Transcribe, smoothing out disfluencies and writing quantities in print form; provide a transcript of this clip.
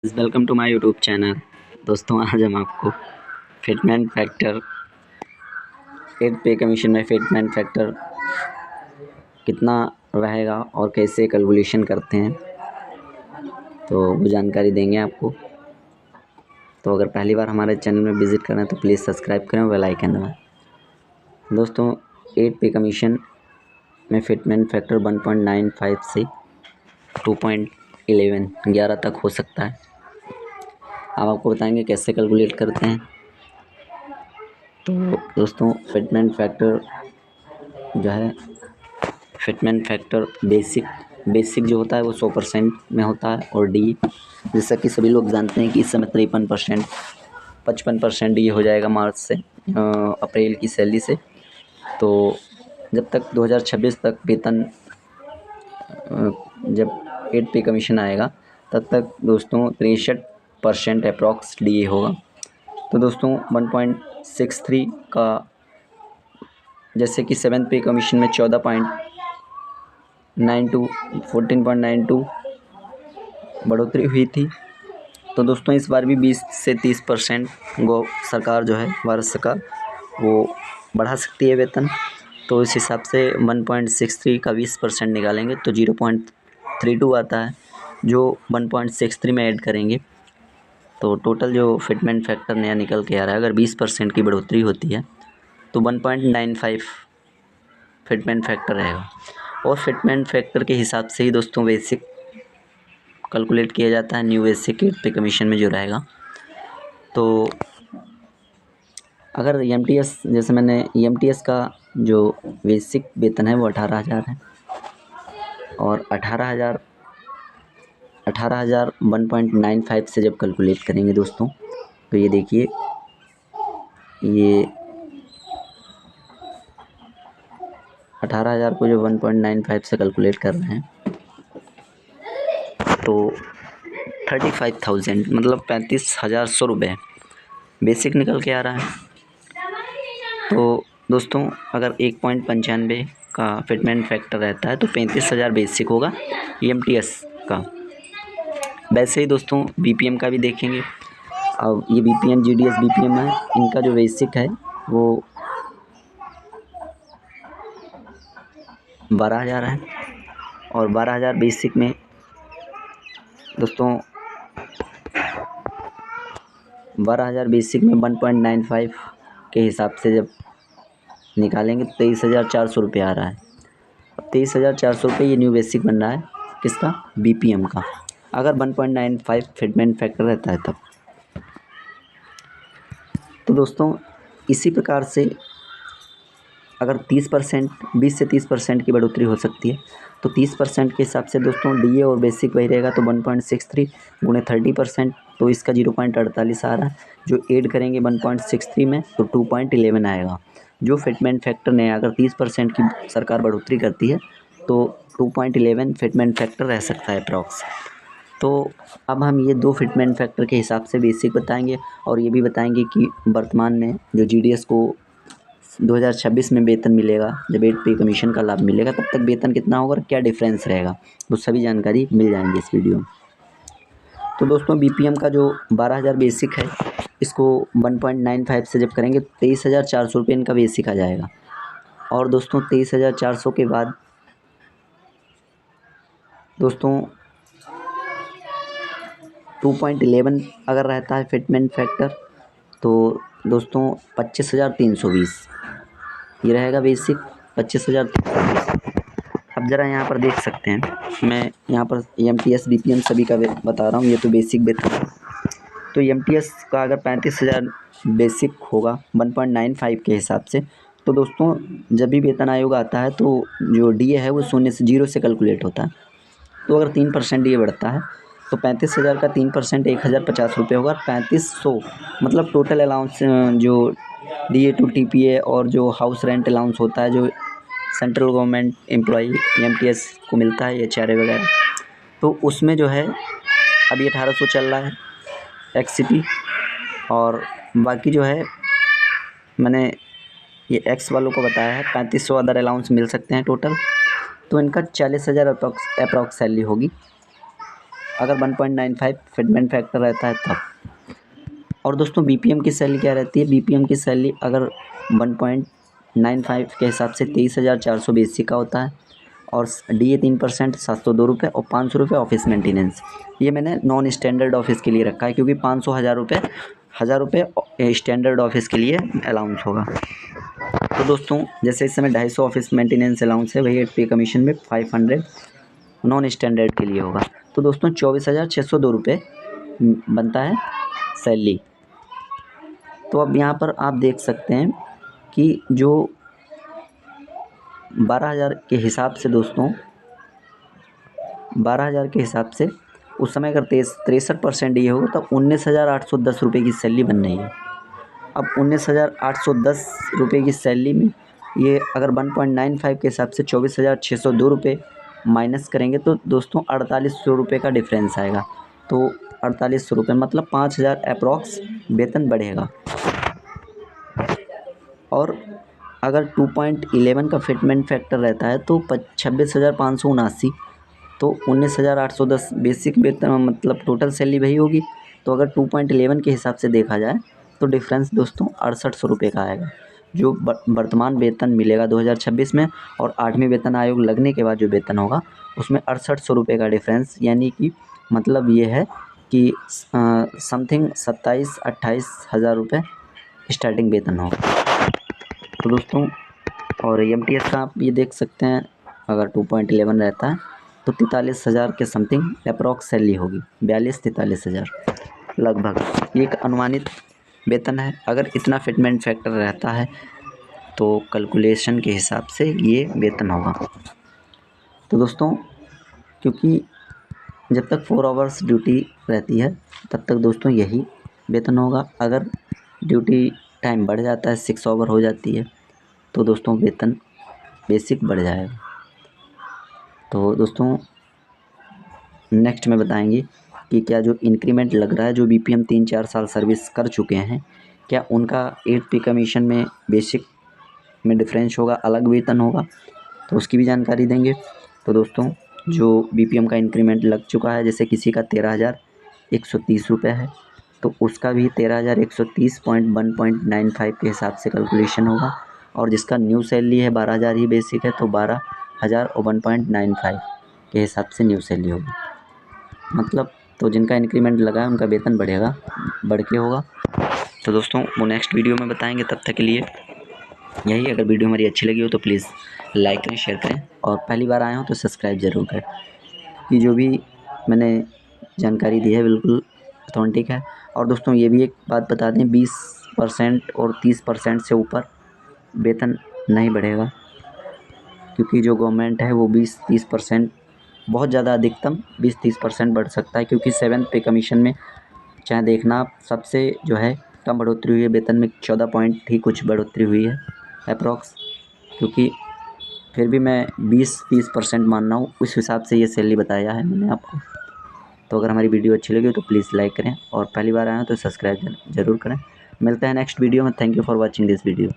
Welcome to my YouTube channel. दोस्तों आज हम आपको फिटमेंट फैक्टर 8 पे कमीशन में फिटमेंट फैक्टर कितना रहेगा और कैसे कैलकुलेशन करते हैं तो वो जानकारी देंगे आपको। तो अगर पहली बार हमारे चैनल में विज़िट करें तो प्लीज़ सब्सक्राइब करें और बेल आइकन दबाएं। दोस्तों 8 पे कमीशन में फिटमेंट फैक्टर 1.95 से 2.11 तक हो सकता है। अब आपको बताएंगे कैसे कैलकुलेट करते हैं। तो दोस्तों फिटमेंट फैक्टर जो है बेसिक जो होता है वो 100% में होता है और डी जैसा कि सभी लोग जानते हैं कि इस समय 53% 55% डी हो जाएगा मार्च से अप्रैल की सैलरी से। तो जब तक 2026 तक वेतन जब 8 पे कमीशन आएगा तब तक दोस्तों 63% अप्रॉक्स डी होगा। तो दोस्तों 1.63 का जैसे कि 7th पे कमीशन में 14.92 बढ़ोतरी हुई थी। तो दोस्तों इस बार भी 20 से 30% सरकार जो है भारत सरकार वो बढ़ा सकती है वेतन। तो इस हिसाब से 1.63 का 20% निकालेंगे तो 0.32 आता है, जो 1.63 में ऐड करेंगे तो टोटल जो फिटमेंट फैक्टर नया निकल के आ रहा है। अगर 20% की बढ़ोतरी होती है तो 1.95 फिटमेंट फैक्टर रहेगा। और फिटमेंट फैक्टर के हिसाब से ही दोस्तों बेसिक कैलकुलेट किया जाता है न्यू बेसिक 8 पे कमीशन में जो रहेगा। तो अगर EMTS जैसे मैंने EMTS का जो बेसिक वेतन है वो 18,000 है और 18,000 1.95 से जब कैलकुलेट करेंगे दोस्तों तो ये देखिए ये 18,000 को जो 1.95 से कैलकुलेट कर रहे हैं तो 35,000 मतलब 35,100 रुपये बेसिक निकल के आ रहा है। तो दोस्तों अगर 1.95 का फिटमेंट फैक्टर रहता है तो 35,000 बेसिक होगा EMTS का। वैसे ही दोस्तों BPM का भी देखेंगे। अब ये BPM GDS BPM है, इनका जो बेसिक है वो 12,000 है और 12,000 बेसिक में दोस्तों 12,000 बेसिक में 1.95 के हिसाब से जब निकालेंगे तो 23,400 रुपये आ रहा है। 23,400 रुपये ये न्यू बेसिक बन रहा है किसका, BPM का, अगर 1.95 फिटमेंट फैक्टर रहता है तब। तो दोस्तों इसी प्रकार से अगर 20 से 30% की बढ़ोतरी हो सकती है तो 30% के हिसाब से दोस्तों DA और बेसिक वही रहेगा तो 1.63 गुणे 30% तो इसका 0.48 आ रहा है, जो ऐड करेंगे 1.63 में तो 2.11 आएगा। जो फिटमेंट फैक्टर ने अगर 30% की सरकार बढ़ोतरी करती है तो 2.11 फिटमेंट फैक्टर रह सकता है अप्रॉक्स। तो अब हम ये दो फिटमेंट फैक्टर के हिसाब से बेसिक बताएंगे और ये भी बताएंगे कि वर्तमान में जो GDS को 2026 में वेतन मिलेगा, जब 8 पे कमीशन का लाभ मिलेगा तब तक वेतन कितना होगा और क्या डिफरेंस रहेगा, वो सभी जानकारी मिल जाएंगी इस वीडियो में। तो दोस्तों BPM का जो 12,000 बेसिक है इसको 1.95 से जब करेंगे 23,400 रुपये इनका बेसिक आ जाएगा। और दोस्तों 23,400 के बाद दोस्तों 2.11 अगर रहता है फिटमेंट फैक्टर तो दोस्तों 25,320 ये रहेगा बेसिक 25,320। अब ज़रा यहाँ पर देख सकते हैं, मैं यहाँ पर EMTS BPM सभी का बता रहा हूँ, ये तो बेसिक वेतन है। तो EMTS का अगर 35,000 बेसिक होगा 1.95 के हिसाब से तो दोस्तों जब भी वेतन आयोग आता है तो जो DA है वो 0 से कैलकुलेट होता है। तो अगर 3% DA बढ़ता है तो 35,000 का 3% 1,050 रुपये होगा। 3500 मतलब टोटल अलाउंस जो DA टू TPA और जो हाउस रेंट अलाउंस होता है जो सेंट्रल गवर्नमेंट एम्प्लॉई EMTS को मिलता है, ये HRA वगैरह, तो उसमें जो है अभी 1,800 चल रहा है XCP। और बाकी जो है मैंने ये X वालों को बताया है 3500 अदर अलाउंस मिल सकते हैं टोटल। तो इनका 40,000 अप्रॉक्स सैलरी होगी। अगर 1.95 फिटमेंट फैक्टर रहता है तब। और दोस्तों बीपीएम की सैलरी क्या रहती है, बीपीएम की सैलरी अगर 1.95 के हिसाब से 23,400 बेसिक का होता है, और DA 3% 702 रुपये, और 500 रुपये ऑफिस मेंटेनेंस। ये मैंने नॉन स्टैंडर्ड ऑफिस के लिए रखा है, क्योंकि 500 हज़ार रुपये स्टैंडर्ड ऑफिस के लिए अलाउंस होगा। तो दोस्तों जैसे इस समय 250 ऑफिस मेंटेनेंस अलाउंस है, वही पे कमीशन में 500 नॉन स्टैंडर्ड के लिए होगा। तो दोस्तों 24,602 रुपये बनता है सैलरी। तो अब यहाँ पर आप देख सकते हैं कि जो 12,000 के हिसाब से दोस्तों, 12,000 के हिसाब से उस समय अगर 63% ये होगा तो 19,810 रुपये की सैलरी बन रही है। अब 19,810 रुपये की सैलरी में ये अगर 1.95 के हिसाब से 24,602 रुपये माइनस करेंगे तो दोस्तों 4,800 रुपये का डिफरेंस आएगा। तो 4,800 रुपये मतलब 5,000 अप्रॉक्स वेतन बढ़ेगा। और अगर 2.11 का फिटमेंट फैक्टर रहता है तो 26,579, तो 19,810 बेसिक वेतन मतलब टोटल सैलरी वही होगी। तो अगर 2.11 के हिसाब से देखा जाए तो डिफरेंस दोस्तों 6,800 रुपये का आएगा, जो वर्तमान वेतन मिलेगा 2026 में, और 8वें वेतन आयोग लगने के बाद जो वेतन होगा उसमें 6,800 रुपये का डिफरेंस, यानी कि मतलब ये है कि समथिंग 27-28 हज़ार रुपये स्टार्टिंग वेतन होगा। तो दोस्तों और EMTS का आप ये देख सकते हैं, अगर 2.11 रहता है तो 43,000 के समथिंग अप्रॉक्स सैलरी होगी, 42-43 हज़ार लगभग। ये एक अनुमानित वेतन है। अगर इतना फिटमेंट फैक्टर रहता है तो कैलकुलेशन के हिसाब से ये वेतन होगा। तो दोस्तों क्योंकि जब तक 4 आवर्स ड्यूटी रहती है तब तक दोस्तों यही वेतन होगा। अगर ड्यूटी टाइम बढ़ जाता है, 6 आवर हो जाती है, तो दोस्तों वेतन बेसिक बढ़ जाएगा। तो दोस्तों नेक्स्ट में बताएंगे कि क्या जो इंक्रीमेंट लग रहा है, जो BPM 3-4 साल सर्विस कर चुके हैं, क्या उनका 8 पे कमीशन में बेसिक में डिफरेंस होगा, अलग वेतन होगा, तो उसकी भी जानकारी देंगे। तो दोस्तों जो BPM का इंक्रीमेंट लग चुका है, जैसे किसी का 13,130 रुपये है तो उसका भी 13,130.1.95 के हिसाब से कैलकुलेशन होगा। और जिसका न्यू सैलरी है 12,000 ही बेसिक है तो 12,000 और 1.95 के हिसाब से न्यू सैलरी होगी। मतलब तो जिनका इंक्रीमेंट लगा है उनका वेतन बढ़ेगा, बढ़ के होगा। तो दोस्तों वो नेक्स्ट वीडियो में बताएंगे। तब तक के लिए यही, अगर वीडियो हमारी अच्छी लगी हो तो प्लीज़ लाइक करें, शेयर करें, और पहली बार आए हो तो सब्सक्राइब ज़रूर करें। कि जो भी मैंने जानकारी दी है बिल्कुल ऑथेंटिक है। और दोस्तों ये भी एक बात बता दें, 20% और 30% से ऊपर वेतन नहीं बढ़ेगा, क्योंकि जो गवर्नमेंट है वो 20-30% बहुत ज़्यादा, अधिकतम 20-30% बढ़ सकता है। क्योंकि 7th पे कमीशन में चाहे देखना आप, सबसे जो है कम बढ़ोतरी हुई है वेतन में, 14 पॉइंट ही कुछ बढ़ोतरी हुई है अप्रॉक्स। क्योंकि फिर भी मैं 20-30% मान रहा हूँ, उस हिसाब से ये सैलरी बताया है मैंने आपको। तो अगर हमारी वीडियो अच्छी लगी तो प्लीज़ लाइक करें, और पहली बार आए हो तो सब्सक्राइब ज़रूर करें। मिलते हैं नेक्स्ट वीडियो में। Thank you for watching this video.